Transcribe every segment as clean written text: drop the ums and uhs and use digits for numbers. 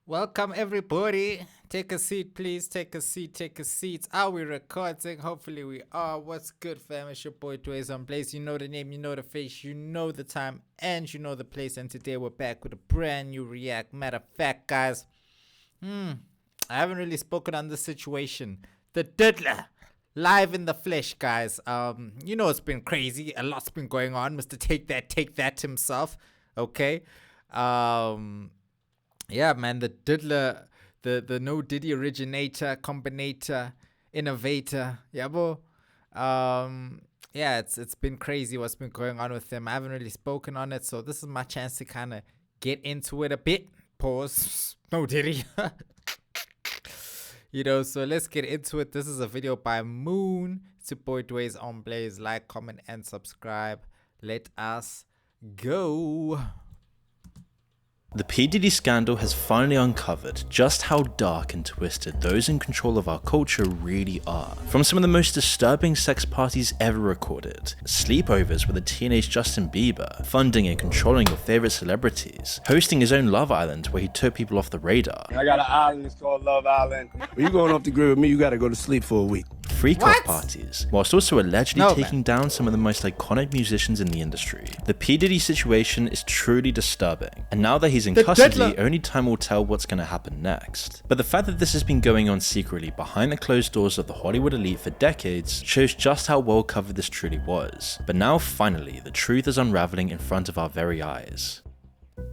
Welcome everybody. Take a seat, please. Take a seat. Take a seat. Are we recording? Hopefully we are. What's good, fam? It's your boy dwayzeonblaze. You know the name, you know the face, you know the time, and you know the place. And today we're back with a brand new react. Matter of fact, guys, I haven't really spoken on this situation. The Diddler, live in the flesh, guys. It's been crazy. A lot's been going on. Mr. Take that himself. Okay. Yeah, man, the Diddler, the no Diddy originator, combinator, innovator. Yeah, bro. It's been crazy what's been going on with him. I haven't really spoken on it, so this is my chance to kind of get into it a bit. Pause. No Diddy. So let's get into it. This is a video by Moon. It's your boy dwayzeonblaze. Like, comment, and subscribe. Let us go. The P. Diddy scandal has finally uncovered just how dark and twisted those in control of our culture really are. From some of the most disturbing sex parties ever recorded, sleepovers with a teenage Justin Bieber, funding and controlling your favorite celebrities, hosting his own Love Island where he took people off the radar. I got an island, it's called Love Island. When you going off the grid with me, you gotta go to sleep for a week. Freak-off parties, whilst also allegedly taking down some of the most iconic musicians in the industry. The P. Diddy situation is truly disturbing, and now that he's in custody, only time will tell what's going to happen next. But the fact that this has been going on secretly behind the closed doors of the Hollywood elite for decades shows just how well covered this truly was. But now finally, the truth is unraveling in front of our very eyes.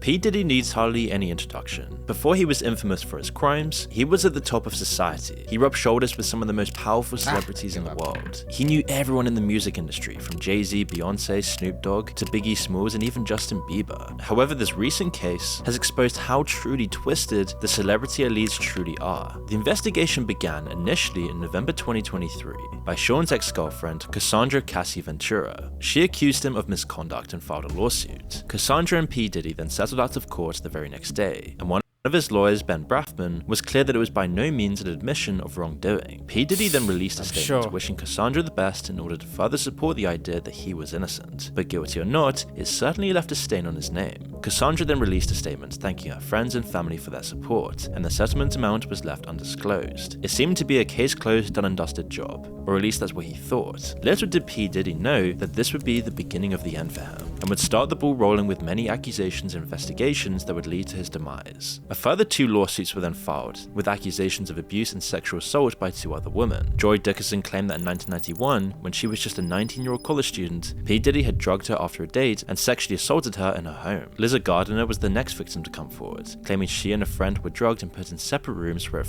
P. Diddy needs hardly any introduction. Before he was infamous for his crimes, he was at the top of society. He rubbed shoulders with some of the most powerful celebrities in the world. He knew everyone in the music industry, from Jay-Z, Beyonce, Snoop Dogg, to Biggie Smalls, and even Justin Bieber. However, this recent case has exposed how truly twisted the celebrity elites truly are. The investigation began initially in November 2023 by Sean's ex-girlfriend, Cassandra Cassie Ventura. She accused him of misconduct and filed a lawsuit. Cassandra and P. Diddy then settled out of court the very next day, and one of his lawyers, Ben Brafman, was clear that it was by no means an admission of wrongdoing. P. Diddy then released a statement wishing Cassandra the best in order to further support the idea that he was innocent. But guilty or not, it certainly left a stain on his name. Cassandra then released a statement thanking her friends and family for their support, and the settlement amount was left undisclosed. It seemed to be a case closed, done and dusted job, or at least that's what he thought. Little did P. Diddy know that this would be the beginning of the end for him, and would start the ball rolling with many accusations and investigations that would lead to his demise. A further 2 lawsuits were then filed, with accusations of abuse and sexual assault by 2 other women. Joy Dickerson claimed that in 1991, when she was just a 19-year-old college student, P. Diddy had drugged her after a date and sexually assaulted her in her home. Liza Gardner was the next victim to come forward, claiming she and a friend were drugged and put in separate rooms where at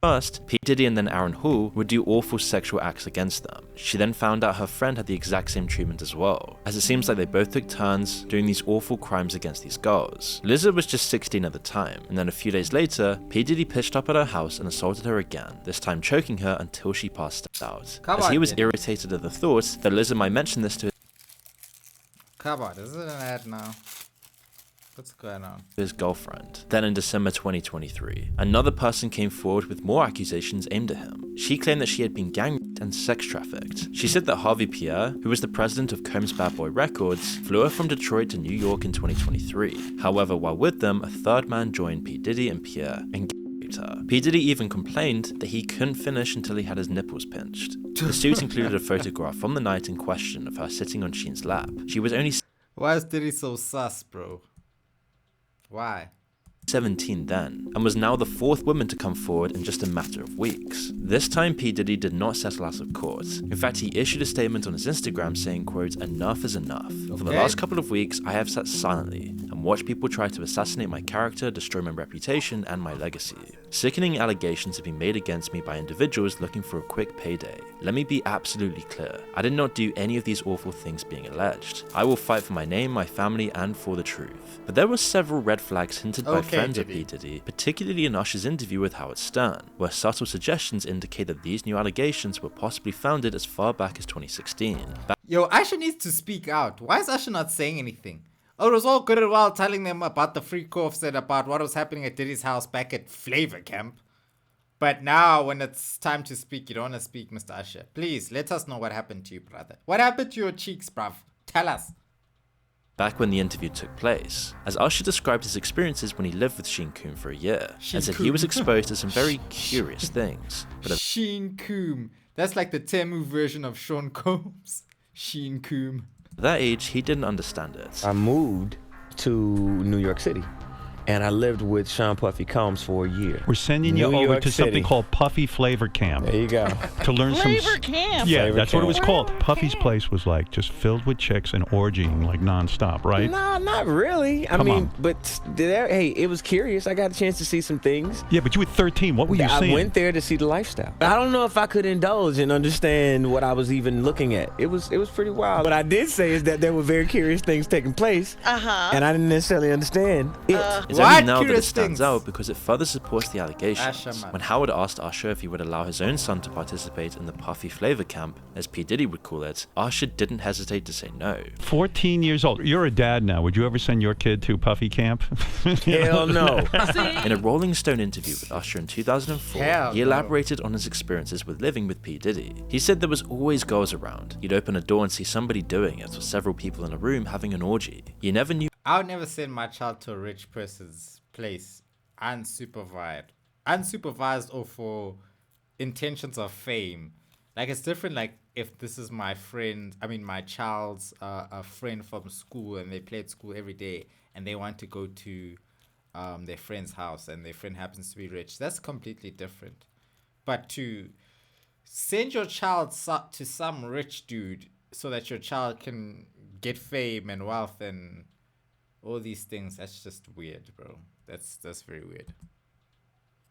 first, P. Diddy and then Aaron Hall would do awful sexual acts against them. She then found out her friend had the exact same treatment as well, as it seems like they both took turns doing these awful crimes against these girls. Liza was just 16 at the time, and then a few days later, P. Diddy pitched up at her house and assaulted her again, this time choking her until she passed out, as he was irritated at the thought that Liza might mention this to is it an ad now? What's going on? his girlfriend. Then in December 2023, another person came forward with more accusations aimed at him. She claimed that she had been gang raped and sex trafficked. She said that Harvey Pierre, who was the president of Combs Bad Boy Records, flew her from Detroit to New York in 2023. However, while with them, a third man joined P. Diddy and Pierre and raped her. P. Diddy even complained that he couldn't finish until he had his nipples pinched. The suit included a photograph from the night in question of her sitting on Sheen's lap. She was only Why is Diddy so sus, bro? Why? 17 then, and was now the 4th woman to come forward in just a matter of weeks. This time P. Diddy did not settle out of court. In fact, he issued a statement on his Instagram saying, quote, "Enough is enough. For the last couple of weeks, I have sat silently and watched people try to assassinate my character, destroy my reputation and my legacy. Sickening allegations have been made against me by individuals looking for a quick payday. Let me be absolutely clear. I did not do any of these awful things being alleged. I will fight for my name, my family, and for the truth." But there were several red flags hinted by friends of P. Diddy, particularly in Usher's interview with Howard Stern, where subtle suggestions indicate that these new allegations were possibly founded as far back as 2016. Yo, Usher needs to speak out. Why is Usher not saying anything? Oh, it was all good and well telling them about the freak-offs and about what was happening at Diddy's house back at Flavor Camp. But now, when it's time to speak, you don't want to speak, Mr. Usher. Please, let us know what happened to you, brother. What happened to your cheeks, bruv? Tell us. back when the interview took place, as Usher described his experiences when he lived with Sheen Coombe for a year, and said he was exposed to some very curious things. But Sheen Coombe. That's like the Temu version of Sean Combs. Sheen Coombe. at that age, he didn't understand it. I moved to New York City, and I lived with Sean Puffy Combs for a year. We're sending you over to something called Puffy Flavor Camp. There you go. To learn Flavor Camp? Yeah, Flavor that's what it was Camp. called. Puffy's place was like just filled with chicks and orgying like nonstop, right? No, not really. I Come mean, on. but hey, it was curious. I got a chance to see some things. Yeah, but you were 13. What were you I seeing? went there to see the lifestyle. I don't know if I could indulge and understand what I was even looking at. It was pretty wild. What I did say is that there were very curious things taking place, and I didn't necessarily understand it. It's What only now that it curious stands things? out because it further supports the allegations. Usher, man. When Howard asked Usher if he would allow his own son to participate in the Puffy Flavor Camp, as P. Diddy would call it, Usher didn't hesitate to say no. 14 years old. You're a dad now. Would you ever send your kid to Puffy Camp? Hell no. In a Rolling Stone interview with Usher in 2004, Hell he no. elaborated on his experiences with living with P. Diddy. He said there was always girls around. You'd open a door and see somebody doing it, or several people in a room having an orgy. You never knew I would never send my child to a rich person's place unsupervised or for intentions of fame. Like, it's different. Like, if this is my child's a friend from school, and they play at school every day, and they want to go to their friend's house, and their friend happens to be rich, that's completely different. But to send your child to some rich dude so that your child can get fame and wealth and all these things, that's just weird, bro. That's very weird.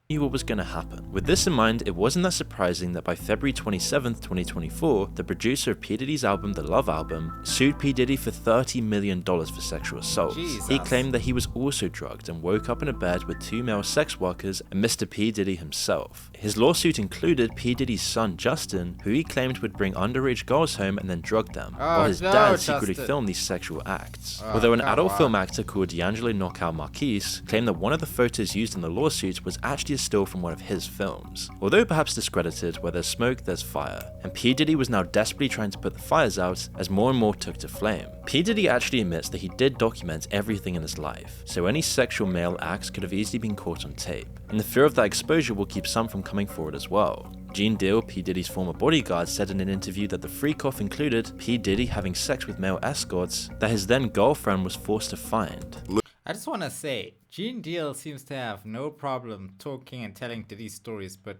what was going to happen. With this in mind, it wasn't that surprising that by February 27th, 2024, the producer of P. Diddy's album, The Love Album, sued P. Diddy for $30 million for sexual assault. Jesus. He claimed that he was also drugged and woke up in a bed with 2 male sex workers and Mr. P. Diddy himself. His lawsuit included P. Diddy's son, Justin, who he claimed would bring underage girls home and then drug them, while his dad secretly filmed these sexual acts. Although an adult film actor called D'Angelo Knockout Marquise claimed that one of the photos used in the lawsuit was actually a still from one of his films. Although perhaps discredited, where there's smoke, there's fire, and P. Diddy was now desperately trying to put the fires out as more and more took to flame. P. Diddy actually admits that he did document everything in his life, so any sexual male acts could have easily been caught on tape, and the fear of that exposure will keep some from coming forward as well. Gene Deal, P. Diddy's former bodyguard, said in an interview that the freak-off included P. Diddy having sex with male escorts that his then girlfriend was forced to find. I just want to say, Gene Deal seems to have no problem talking and telling Diddy stories, but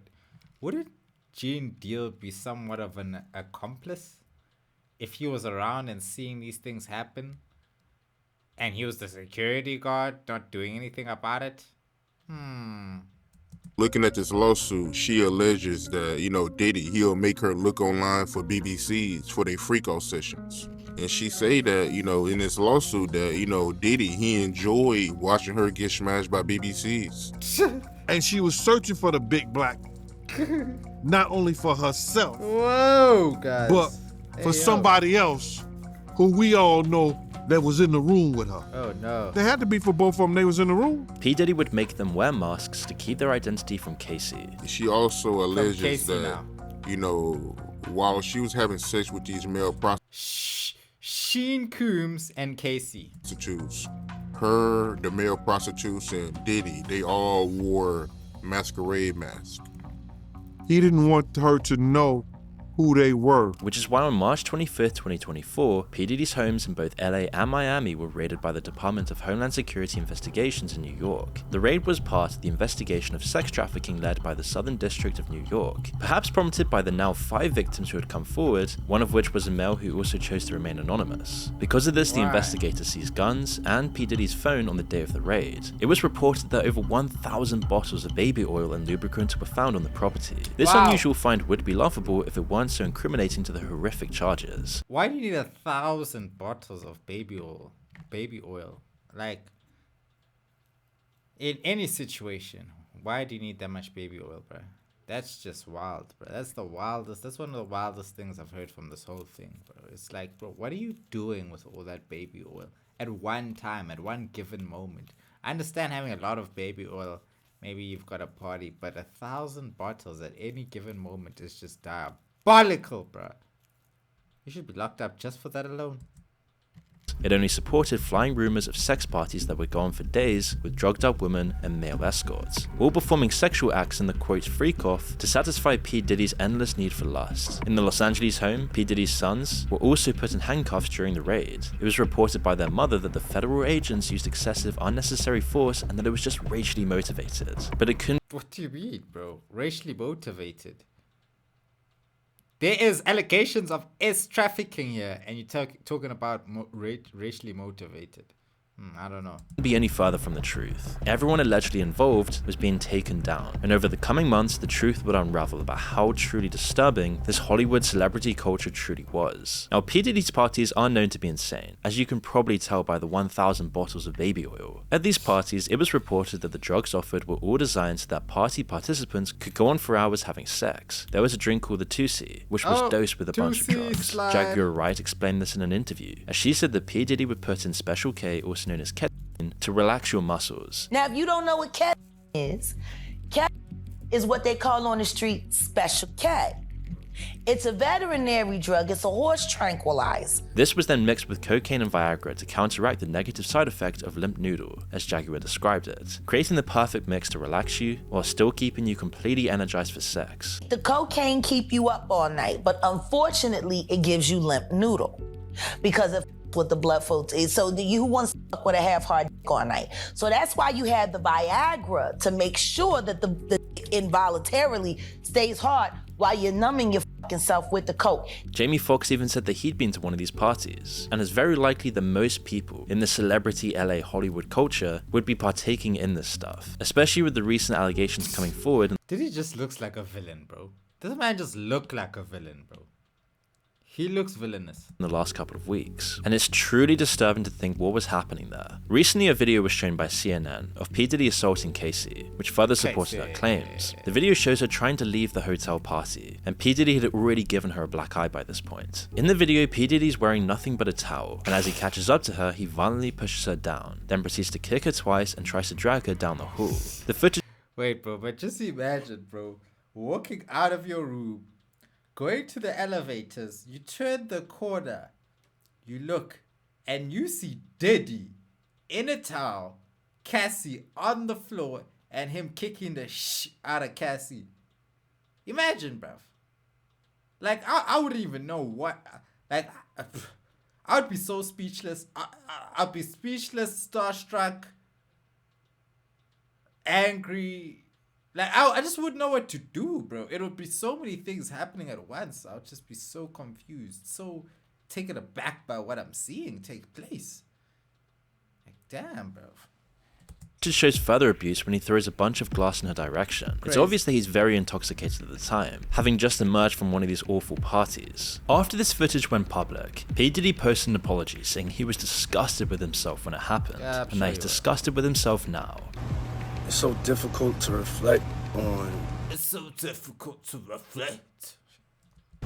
wouldn't Gene Deal be somewhat of an accomplice if he was around and seeing these things happen? And he was the security guard, not doing anything about it? Looking at this lawsuit, she alleges that, Diddy, he'll make her look online for BBCs for their freak-off sessions. And she say that, in this lawsuit that, Diddy, he enjoyed watching her get smashed by BBCs. And she was searching for the big black, not only for herself, Whoa, guys. but for somebody else who we all know that was in the room with her. Oh, no. They had to be for both of them. They was in the room. P. Diddy would make them wear masks to keep their identity from Casey. She also alleges Casey that, now. while she was having sex with these male Sheen Coombs and Casey. prostitutes, her, the male prostitutes, and Diddy, they all wore masquerade masks. He didn't want her to know who they were. Which is why on March 25th, 2024, P. Diddy's homes in both LA and Miami were raided by the Department of Homeland Security Investigations in New York. The raid was part of the investigation of sex trafficking led by the Southern District of New York, perhaps prompted by the now 5 victims who had come forward, one of which was a male who also chose to remain anonymous. Because of this, the investigators seized guns and P. Diddy's phone on the day of the raid. It was reported that over 1,000 bottles of baby oil and lubricant were found on the property. This unusual find would be laughable if it weren't so incriminating to the horrific charges. Why do you need 1,000 bottles of baby oil? Like, in any situation, why do you need that much baby oil, bro? That's just wild, bro. That's one of the wildest things I've heard from this whole thing, bro. It's like, bro, what are you doing with all that baby oil at one time, at one given moment? I understand having a lot of baby oil. Maybe you've got a party, but 1,000 bottles at any given moment is just diabolical, bro. You should be locked up just for that alone. It only supported flying rumors of sex parties that would go on for days with drugged up women and male escorts, all performing sexual acts in the quote freak-off to satisfy P. Diddy's endless need for lust. In the Los Angeles home, P. Diddy's sons were also put in handcuffs during the raid. It was reported by their mother that the federal agents used excessive unnecessary force and that it was just racially motivated. But it couldn't. What do you mean, bro? Racially motivated? There is allegations of trafficking here, and you're talking about racially motivated. I don't know. Be any further from the truth. Everyone allegedly involved was being taken down, and over the coming months the truth would unravel about how truly disturbing this Hollywood celebrity culture truly was. Now, P. Diddy's parties are known to be insane, as you can probably tell by the 1,000 bottles of baby oil. At these parties, it was reported that the drugs offered were all designed so that party participants could go on for hours having sex. There was a drink called the Tussie, which was dosed with a bunch of drugs. Jaguar Wright explained this in an interview, as she said that P. Diddy would put in Special K, also known as ketamine, to relax your muscles. Now, if you don't know what ketamine is what they call on the street Special K. It's a veterinary drug. It's a horse tranquilizer. This was then mixed with cocaine and Viagra to counteract the negative side effect of limp noodle, as Jaguar described it, creating the perfect mix to relax you while still keeping you completely energized for sex. The cocaine keep you up all night, but unfortunately, it gives you limp noodle because of what the blood flow is. So you want to fuck with a half-hard dick all night. So that's why you have the Viagra, to make sure that the dick involuntarily stays hard while you're numbing your fucking self with the coke. Jamie Foxx even said that he'd been to one of these parties, and is very likely that most people in the celebrity LA Hollywood culture would be partaking in this stuff, especially with the recent allegations coming forward. Diddy just looks like a villain, bro. Doesn't man just look like a villain, bro? He looks villainous. In the last couple of weeks, and it's truly disturbing to think what was happening there. Recently, a video was shown by CNN of P. Diddy assaulting Casey, which further supported her claims. The video shows her trying to leave the hotel party, and P. Diddy had already given her a black eye by this point. In the video, P. Diddy's wearing nothing but a towel, and as he catches up to her, he violently pushes her down, then proceeds to kick her twice and tries to drag her down the hall. The footage. Wait, bro, but just imagine, bro, walking out of your room, going to the elevators, you turn the corner, you look, and you see Diddy in a towel, Cassie on the floor, and him kicking the out of Cassie. Imagine, bruv. Like, I wouldn't even know what, like, I would be so speechless. I'd be speechless, starstruck, angry. Like, I just wouldn't know what to do, bro. It would be so many things happening at once. I would just be so confused, so taken aback by what I'm seeing take place. Like, damn, bro. It shows further abuse when he throws a bunch of glass in her direction. Crazy. It's obvious that he's very intoxicated at the time, having just emerged from one of these awful parties. After this footage went public, P. Diddy posted an apology saying he was disgusted with himself when it happened, and that he's disgusted with himself now. It's so difficult to reflect on. It's so difficult to reflect.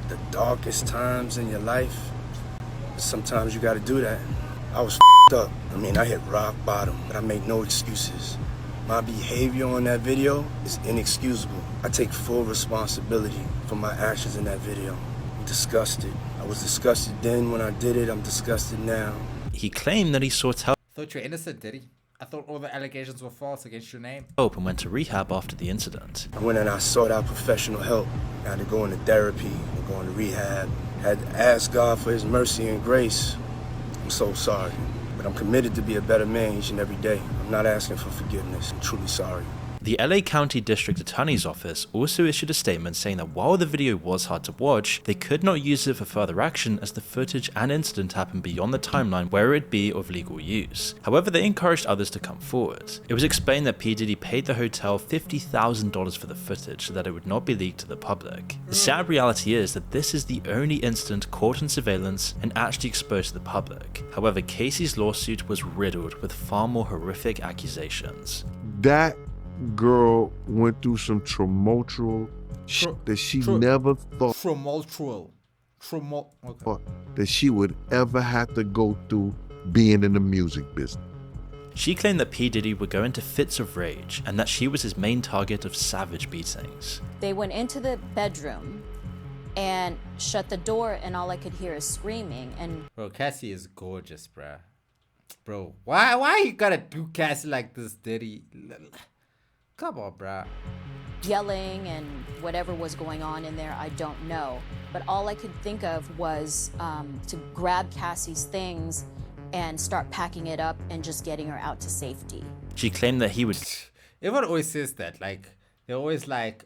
The darkest times in your life. Sometimes you gotta do that. I was up. I mean, I hit rock bottom, but I make no excuses. My behavior on that video is inexcusable. I take full responsibility for my actions in that video. I'm disgusted. I was disgusted then when I did it. I'm disgusted now. He claimed that he sought help. Thought you were innocent, Diddy. I thought all the allegations were false against your name. And went to rehab after the incident. I went and I sought out professional help. I had to go into therapy and go into rehab. I had to ask God for his mercy and grace. I'm so sorry, but I'm committed to be a better man each and every day. I'm not asking for forgiveness. I'm truly sorry. The LA County District Attorney's Office also issued a statement saying that while the video was hard to watch, they could not use it for further action as the footage and incident happened beyond the timeline where it would be of legal use. However, they encouraged others to come forward. It was explained that P. Diddy paid the hotel $50,000 for the footage so that it would not be leaked to the public. The sad reality is that this is the only incident caught on surveillance and actually exposed to the public. However, Casey's lawsuit was riddled with far more horrific accusations. That girl went through some tumultual shit that she never thought that she would ever have to go through being in the music business. She claimed that P. Diddy would go into fits of rage and that she was his main target of savage beatings. They went into the bedroom and shut the door, and all I could hear is screaming. And bro, Cassie is gorgeous, bruh. Bro, why you gotta do Cassie like this, Diddy? Come on, bruh. Yelling and whatever was going on in there, I don't know. But all I could think of was to grab Cassie's things and start packing it up and just getting her out to safety. She claimed that he would... Everyone always says that, like, they're always like,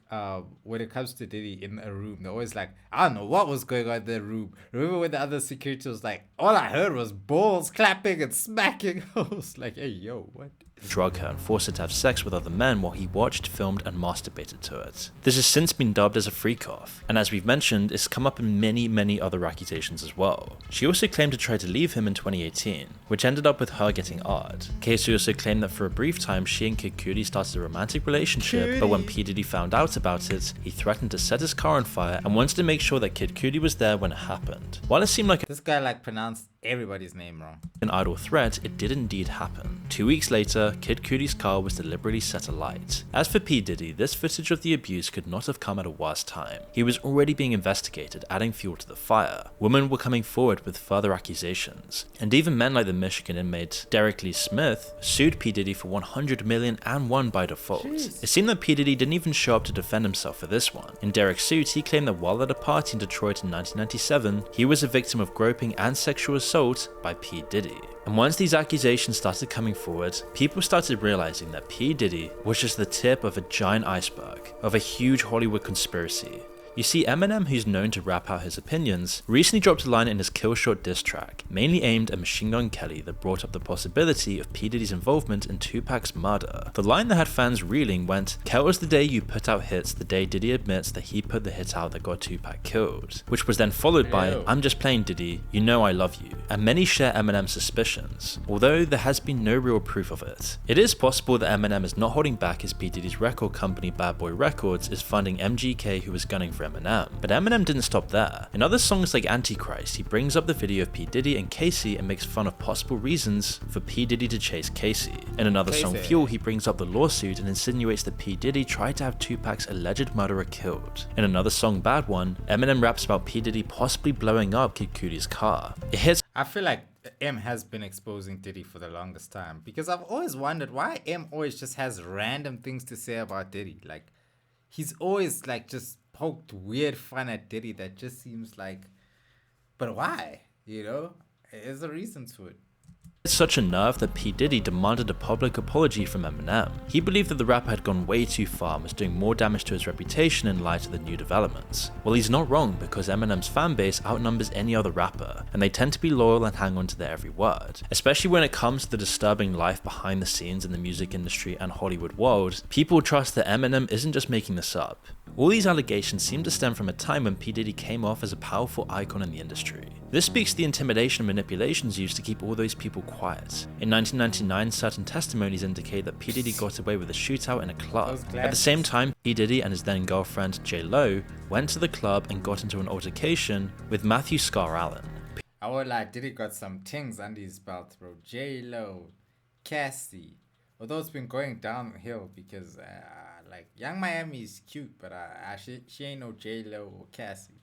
when it comes to Diddy in a room, they're always like, I don't know what was going on in the room. Remember when the other security was like, all I heard was balls clapping and smacking? I was like, hey, yo, what? Drug her and forced her to have sex with other men while he watched, filmed, and masturbated to it. This has since been dubbed as a freak-off, and as we've mentioned, it's come up in many other accusations as well. She also claimed to try to leave him in 2018, which ended up with her getting odd. Casey also claimed that for a brief time she and Kid Cudi started a romantic relationship, but when P. Diddy found out about it, he threatened to set his car on fire and wanted to make sure that Kid Cudi was there when it happened. While it seemed like this guy like pronounced everybody's name wrong. An idle threat, it did indeed happen. 2 weeks later, Kid Cudi's car was deliberately set alight. As for P. Diddy, this footage of the abuse could not have come at a worse time. He was already being investigated, adding fuel to the fire. Women were coming forward with further accusations, and even men like the Michigan inmate Derek Lee Smith sued P. Diddy for $100 million and won by default. Jeez. It seemed that P. Diddy didn't even show up to defend himself for this one. In Derek's suit, he claimed that while at a party in Detroit in 1997, he was a victim of groping and sexual assault by P. Diddy. And once these accusations started coming forward, people started realizing that P. Diddy was just the tip of a giant iceberg of a huge Hollywood conspiracy. You see, Eminem, who's known to rap out his opinions, recently dropped a line in his Kill Shot diss track, mainly aimed at Machine Gun Kelly, that brought up the possibility of P. Diddy's involvement in Tupac's murder. The line that had fans reeling went, "Kill was the day you put out hits, the day Diddy admits that he put the hit out that got Tupac killed," which was then followed by, "I'm just playing Diddy, you know I love you," and many share Eminem's suspicions, although there has been no real proof of it. It is possible that Eminem is not holding back as P. Diddy's record company Bad Boy Records is funding MGK, who is gunning for Eminem. But Eminem didn't stop there. In other songs like Antichrist, he brings up the video of P. Diddy and Casey and makes fun of possible reasons for P. Diddy to chase Casey. In another song, Fuel, he brings up the lawsuit and insinuates that P. Diddy tried to have Tupac's alleged murderer killed. In another song, Bad One, Eminem raps about P. Diddy possibly blowing up Kid Cudi's car. It hits. I feel like M has been exposing Diddy for the longest time, because I've always wondered why M always just has random things to say about Diddy. Like, he's always like just poked weird fun at Diddy that just seems like, but why? You know, there's a reason to it. It's such a nerve that P. Diddy demanded a public apology from Eminem. He believed that the rapper had gone way too far and was doing more damage to his reputation in light of the new developments. Well, he's not wrong, because Eminem's fanbase outnumbers any other rapper, and they tend to be loyal and hang on to their every word. Especially when it comes to the disturbing life behind the scenes in the music industry and Hollywood world, people trust that Eminem isn't just making this up. All these allegations seem to stem from a time when P. Diddy came off as a powerful icon in the industry. This speaks to the intimidation and manipulations used to keep all those people quiet. In 1999, certain testimonies indicate that P. Diddy got away with a shootout in a club. At the same time, P. Diddy and his then girlfriend J. Lo went to the club and got into an altercation with Matthew Scar Allen. I won't lie, Diddy got some things under his belt, bro. J. Lo, Cassie. Although it's been going downhill because, like, Young Miami is cute, but she ain't no J. Lo or Cassie.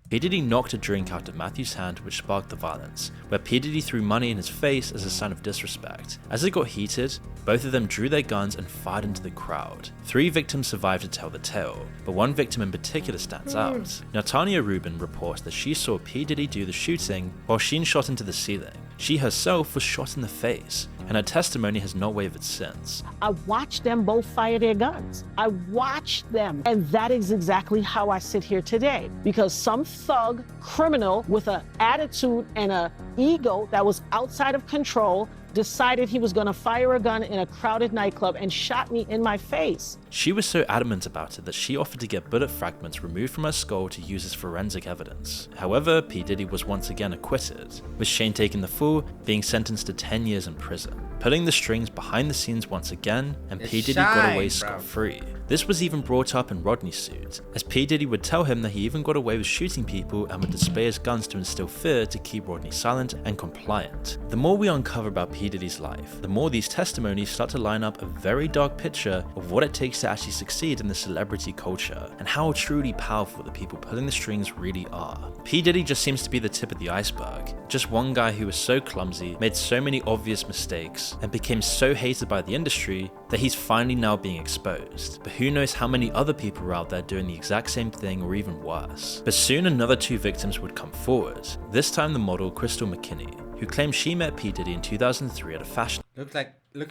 P. Diddy knocked a drink out of Matthew's hand, which sparked the violence, where P. Diddy threw money in his face as a sign of disrespect. As it got heated, both of them drew their guns and fired into the crowd. 3 victims survived to tell the tale, but one victim in particular stands out. Now, Tanya Rubin reports that she saw P. Diddy do the shooting while Sheen shot into the ceiling. She herself was shot in the face, and her testimony has not wavered since. I watched them both fire their guns. I watched them. And that is exactly how I sit here today. Because some thug criminal with an attitude and an ego that was outside of control decided he was going to fire a gun in a crowded nightclub and shot me in my face. She was so adamant about it that she offered to get bullet fragments removed from her skull to use as forensic evidence. However, P. Diddy was once again acquitted, with Shane taking the fall, being sentenced to 10 years in prison. Pulling the strings behind the scenes once again, and P. Diddy got away scot-free. This was even brought up in Rodney's suit, as P. Diddy would tell him that he even got away with shooting people and would display his guns to instill fear to keep Rodney silent and compliant. The more we uncover about P. Diddy's life, the more these testimonies start to line up a very dark picture of what it takes to actually succeed in the celebrity culture, and how truly powerful the people pulling the strings really are. P. Diddy just seems to be the tip of the iceberg, just one guy who was so clumsy, made so many obvious mistakes, and became so hated by the industry that he's finally now being exposed. But who knows how many other people are out there doing the exact same thing or even worse. But soon another 2 victims would come forward, this time the model Crystal McKinney, who claimed she met P. Diddy in 2003 at a fashion Looked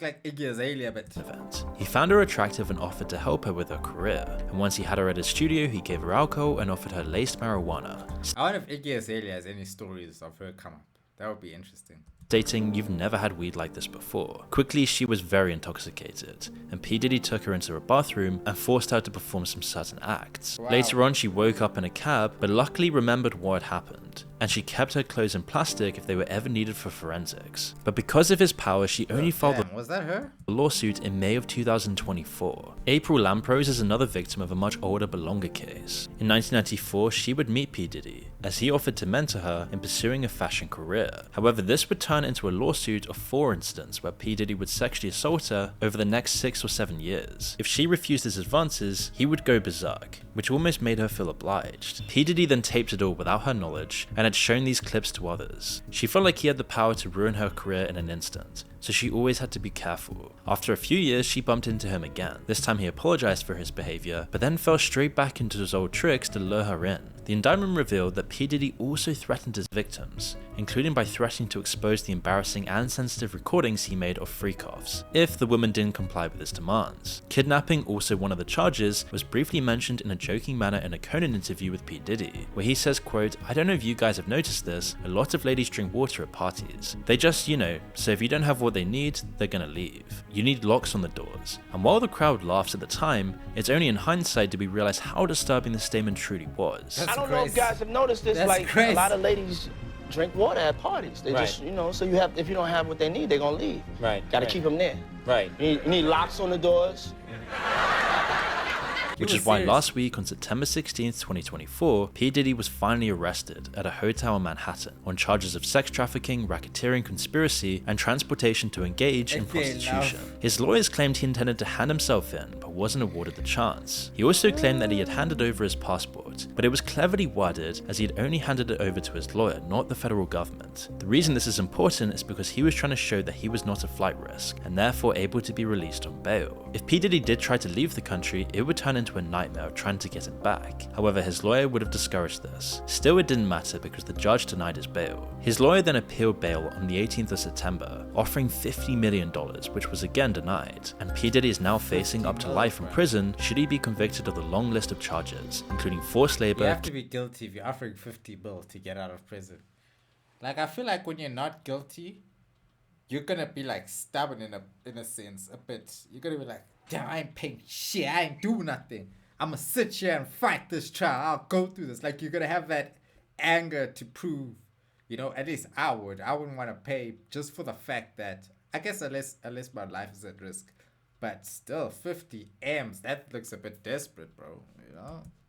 like Iggy Azalea a bit. event. He found her attractive and offered to help her with her career, and once he had her at his studio, he gave her alcohol and offered her laced marijuana, I wonder if Iggy Azalea has any stories of her come up. That would be interesting. stating you've never had weed like this before. Quickly, she was very intoxicated, and P. Diddy took her into a bathroom and forced her to perform some certain acts. Wow. Later on, she woke up in a cab, but luckily remembered what had happened, and she kept her clothes in plastic if they were ever needed for forensics. But because of his power, she only filed Damn, was that her? a lawsuit in May of 2024. April Lamprose is another victim of a much older but longer case. In 1994, she would meet P. Diddy, as he offered to mentor her in pursuing a fashion career. However, this would turn into a lawsuit of 4 incidents where P. Diddy would sexually assault her over the next 6 or 7 years. If she refused his advances, he would go berserk, which almost made her feel obliged. P. Diddy then taped it all without her knowledge and had shown these clips to others. She felt like he had the power to ruin her career in an instant, so she always had to be careful. After a few years, she bumped into him again. This time he apologized for his behavior, but then fell straight back into his old tricks to lure her in. The indictment revealed that P. Diddy also threatened his victims, including by threatening to expose the embarrassing and sensitive recordings he made of freak-offs, if the woman didn't comply with his demands. Kidnapping, also one of the charges, was briefly mentioned in a joking manner in a Conan interview with P. Diddy, where he says, quote, "I don't know if you guys have noticed this, a lot of ladies drink water at parties. They just, so if you don't have what they need, they're gonna leave. You need locks on the doors." And while the crowd laughs at the time, it's only in hindsight do we realize how disturbing the statement truly was. I don't know if guys have noticed this, a lot of ladies drink water at parties. They just, so if you don't have what they need, they're gonna leave. Right. Gotta keep them there. Right. You need locks on the doors. Which is why last week on September 16th, 2024, P. Diddy was finally arrested at a hotel in Manhattan on charges of sex trafficking, racketeering, conspiracy, and transportation to engage in prostitution. His lawyers claimed he intended to hand himself in, but wasn't awarded the chance. He also claimed that he had handed over his passport, but it was cleverly worded as he had only handed it over to his lawyer, not the federal government. The reason this is important is because he was trying to show that he was not a flight risk, and therefore able to be released on bail. If P. Diddy did try to leave the country, it would turn into a nightmare of trying to get him back. However, his lawyer would have discouraged this. Still, it didn't matter because the judge denied his bail. His lawyer then appealed bail on the 18th of September, offering $50 million, which was again denied, and P. Diddy is now facing up to life in prison should he be convicted of the long list of charges, including forced labor. You have to be guilty if you're offering 50 bill to get out of prison. Like, I feel like when you're not guilty, you're gonna be like stubborn in a sense a bit. You're gonna be like, damn, I ain't paying shit, I ain't do nothing. I'm gonna sit here and fight this trial. I'll go through this. Like, you're gonna have that anger to prove, at least I wouldn't want to pay just for the fact that, I guess unless my life is at risk. But still, 50 M's, that looks a bit desperate, bro,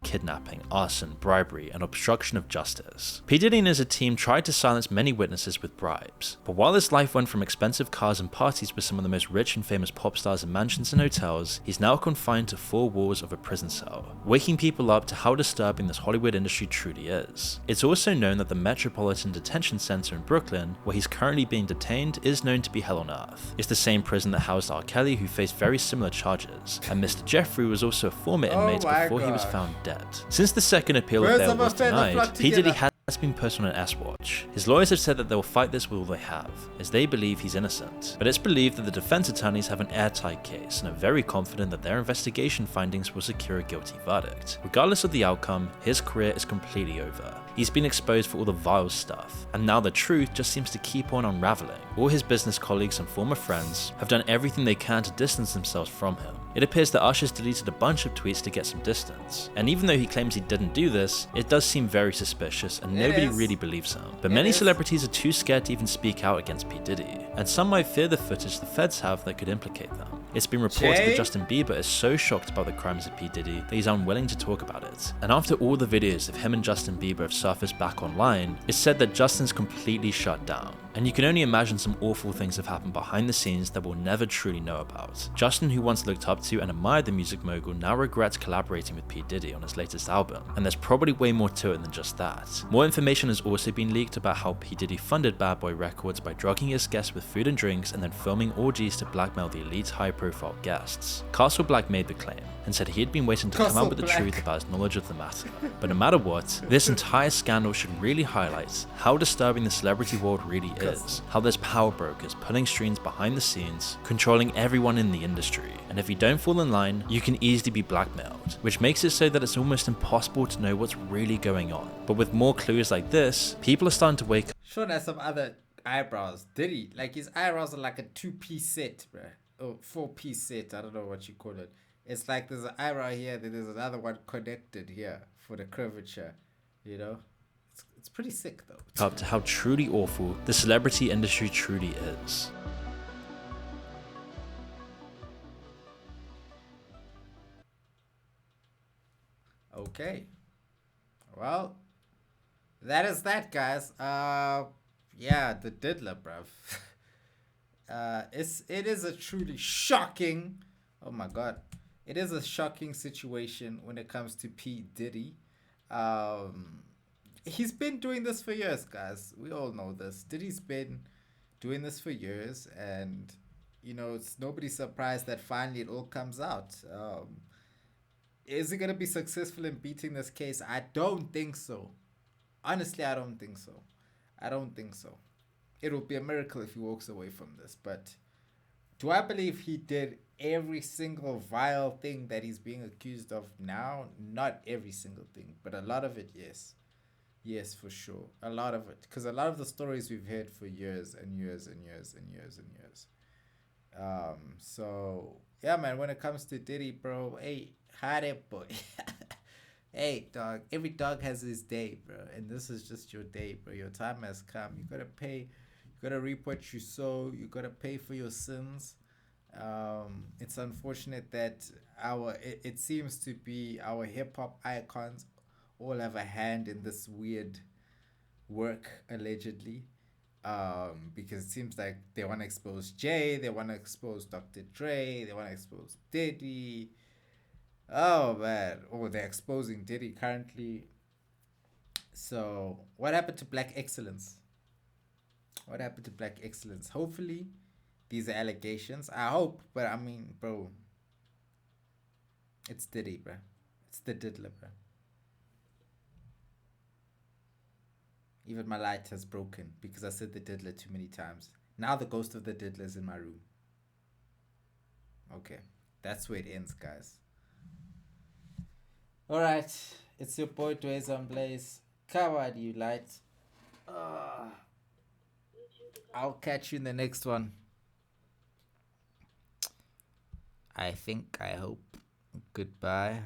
Kidnapping, arson, bribery, and obstruction of justice. P. Diddy and his team tried to silence many witnesses with bribes, but while his life went from expensive cars and parties with some of the most rich and famous pop stars in mansions and hotels, he's now confined to 4 walls of a prison cell, waking people up to how disturbing this Hollywood industry truly is. It's also known that the Metropolitan Detention Center in Brooklyn, where he's currently being detained, is known to be hell on earth. It's the same prison that housed R. Kelly, who faced very similar charges, and Mr. Jeffrey was also a former inmate before he was found dead. Since the second appeal of bail was denied, P. Diddy has been put on an S-watch. His lawyers have said that they will fight this with all they have, as they believe he's innocent. But it's believed that the defense attorneys have an airtight case and are very confident that their investigation findings will secure a guilty verdict. Regardless of the outcome, his career is completely over. He's been exposed for all the vile stuff, and now the truth just seems to keep on unraveling. All his business colleagues and former friends have done everything they can to distance themselves from him. It appears that Usher's deleted a bunch of tweets to get some distance, and even though he claims he didn't do this, it does seem very suspicious and nobody really believes him. But many celebrities are too scared to even speak out against P. Diddy, and some might fear the footage the feds have that could implicate them. It's been reported Jay? that Justin Bieber is so shocked by the crimes of P. Diddy that he's unwilling to talk about it. And after all the videos of him and Justin Bieber have surfaced back online, it's said that Justin's completely shut down. And you can only imagine some awful things have happened behind the scenes that we'll never truly know about. Justin, who once looked up to and admired the music mogul, now regrets collaborating with P. Diddy on his latest album, and there's probably way more to it than just that. More information has also been leaked about how P. Diddy funded Bad Boy Records by drugging his guests with food and drinks and then filming orgies to blackmail the elite's high-profile guests. Castle Black made the claim and said he had been waiting to come out with the truth about his knowledge of the matter. But no matter what, this entire scandal should really highlight how disturbing the celebrity world really is, how there's power brokers pulling strings behind the scenes, controlling everyone in the industry, and if you don't fall in line, you can easily be blackmailed, which makes it so that it's almost impossible to know what's really going on. But with more clues like this, people are starting to wake up. Sean has some other eyebrows. Diddy, like his eyebrows are like a 2-piece set, bruh. Oh, 4-piece set, I don't know what you call it. It's like there's an eyebrow here, then there's another one connected here for the curvature, you know? It's pretty sick though. Up to how truly awful the celebrity industry truly is. Okay. Well, that is that, guys. Yeah, the Diddler, bruv. It is a truly shocking, oh my god, it is a shocking situation when it comes to P. Diddy. He's been doing this for years, guys. We all know this. Diddy's been doing this for years, and you know, it's nobody's surprised that finally it all comes out. Is he gonna be successful in beating this case? I don't think so. Honestly, I don't think so. I don't think so. It will be a miracle if he walks away from this. But do I believe he did every single vile thing that he's being accused of now? Not every single thing, but a lot of it, yes. Yes, for sure. A lot of it. Because a lot of the stories we've heard for years and years and years and years and years. So, yeah, man, when it comes to Diddy, bro, hey, hide it, boy. Hey, dog, every dog has his day, bro. And this is just your day, bro. Your time has come. You gotta pay. You gotta reap what you sow. You gotta pay for your sins. It's unfortunate that it seems to be our hip-hop icons all have a hand in this weird work, allegedly. Because it seems like they want to expose Jay, they want to expose Dr. Dre, they want to expose Diddy. Oh man, they're exposing Diddy currently. So what happened to black excellence? What happened to black excellence? Hopefully these are allegations. I hope, but I mean, bro, it's Diddy, bro. It's the Diddler, bro. Even my light has broken because I said the Diddler too many times. Now the ghost of the Diddler is in my room. Okay, that's where it ends, guys. Alright, it's your boy dwayzeonblaze. Kawadi, you light. I'll catch you in the next one. I think, I hope. Goodbye.